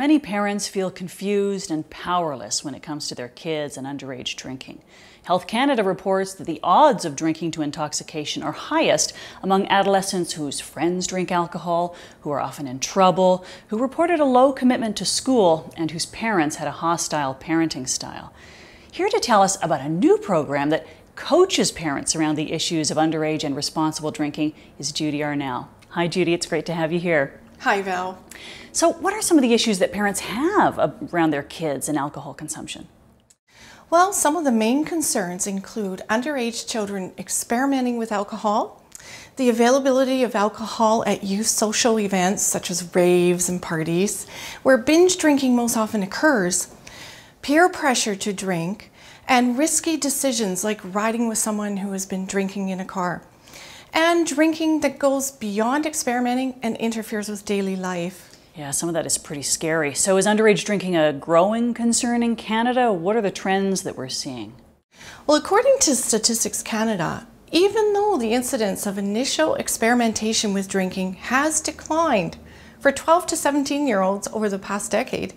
Many parents feel confused and powerless when it comes to their kids and underage drinking. Health Canada reports that the odds of drinking to intoxication are highest among adolescents whose friends drink alcohol, who are often in trouble, who reported a low commitment to school, and whose parents had a hostile parenting style. Here to tell us about a new program that coaches parents around the issues of underage and responsible drinking is Judy Arnall. Hi Judy, it's great to have you here. Hi Val. So what are some of the issues that parents have around their kids and alcohol consumption? Well, some of the main concerns include underage children experimenting with alcohol, the availability of alcohol at youth social events such as raves and parties, where binge drinking most often occurs, peer pressure to drink, and risky decisions like riding with someone who has been drinking in a car, and drinking that goes beyond experimenting and interferes with daily life. Yeah, some of that is pretty scary. So is underage drinking a growing concern in Canada? What are the trends that we're seeing? Well, according to Statistics Canada, even though the incidence of initial experimentation with drinking has declined for 12 to 17-year-olds over the past decade,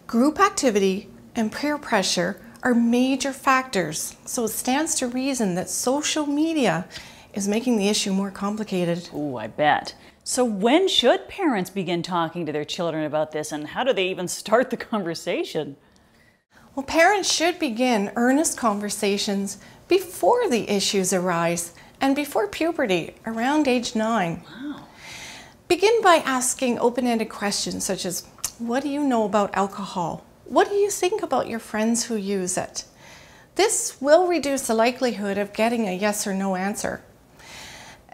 group activity and peer pressure are major factors. So it stands to reason that social media is making the issue more complicated. Ooh, I bet. So when should parents begin talking to their children about this, and how do they even start the conversation? Well, parents should begin earnest conversations before the issues arise and before puberty, around age 9. Wow. Begin by asking open-ended questions such as, what do you know about alcohol? What do you think about your friends who use it? This will reduce the likelihood of getting a yes or no answer.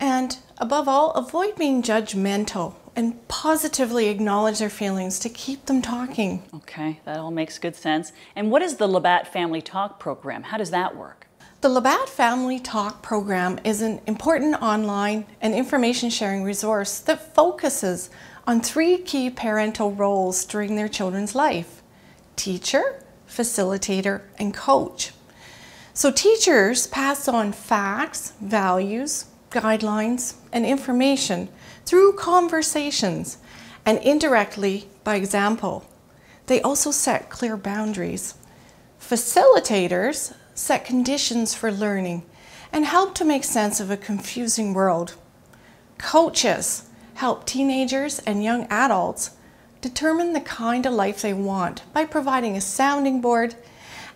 And above all, avoid being judgmental and positively acknowledge their feelings to keep them talking. Okay, that all makes good sense. And what is the Labatt Family Talk program? How does that work? The Labatt Family Talk program is an important online and information sharing resource that focuses on 3 key parental roles during their children's life: teacher, facilitator, and coach. So teachers pass on facts, values, guidelines, and information through conversations and indirectly by example. They also set clear boundaries. Facilitators set conditions for learning and help to make sense of a confusing world. Coaches help teenagers and young adults determine the kind of life they want by providing a sounding board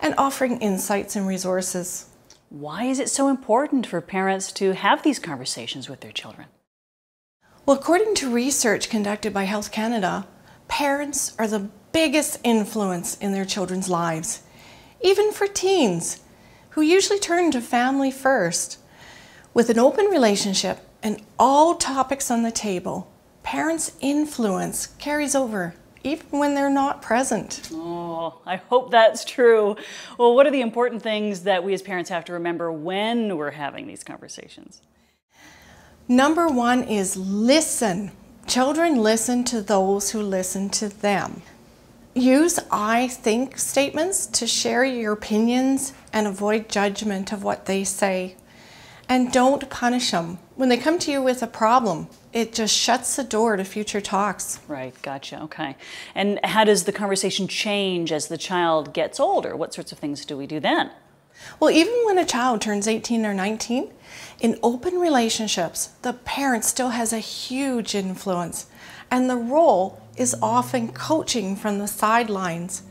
and offering insights and resources. Why is it so important for parents to have these conversations with their children? Well, according to research conducted by Health Canada, parents are the biggest influence in their children's lives, even for teens, who usually turn to family first. With an open relationship and all topics on the table, parents' influence carries over even when they're not present. Oh, I hope that's true. Well, what are the important things that we as parents have to remember when we're having these conversations? Number 1 is listen. Children listen to those who listen to them. Use I think statements to share your opinions and avoid judgment of what they say. And don't punish them. When they come to you with a problem, it just shuts the door to future talks. Right, gotcha, okay. And how does the conversation change as the child gets older? What sorts of things do we do then? Well, even when a child turns 18 or 19, in open relationships, the parent still has a huge influence, and the role is often coaching from the sidelines.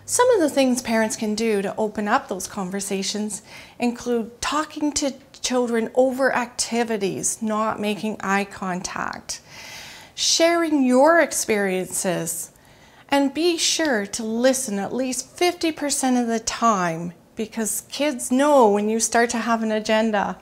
Some of the things parents can do to open up those conversations include talking to children over activities, not making eye contact, sharing your experiences, and be sure to listen at least 50% of the time, because kids know when you start to have an agenda.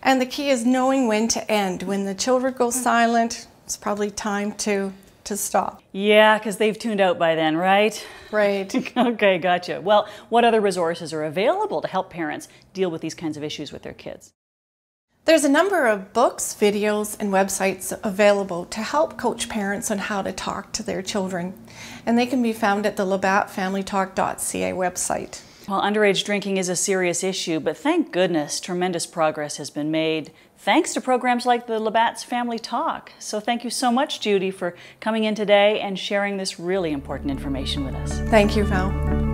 And the key is knowing when to end. When the children go silent, it's probably time to stop. Yeah, because they've tuned out by then, right? Right. Okay, gotcha. Well, what other resources are available to help parents deal with these kinds of issues with their kids? There's a number of books, videos, and websites available to help coach parents on how to talk to their children. And they can be found at the labattfamilytalk.ca website. Well, underage drinking is a serious issue, but thank goodness tremendous progress has been made thanks to programs like the Labatt's Family Talk. So thank you so much, Judy, for coming in today and sharing this really important information with us. Thank you, Val.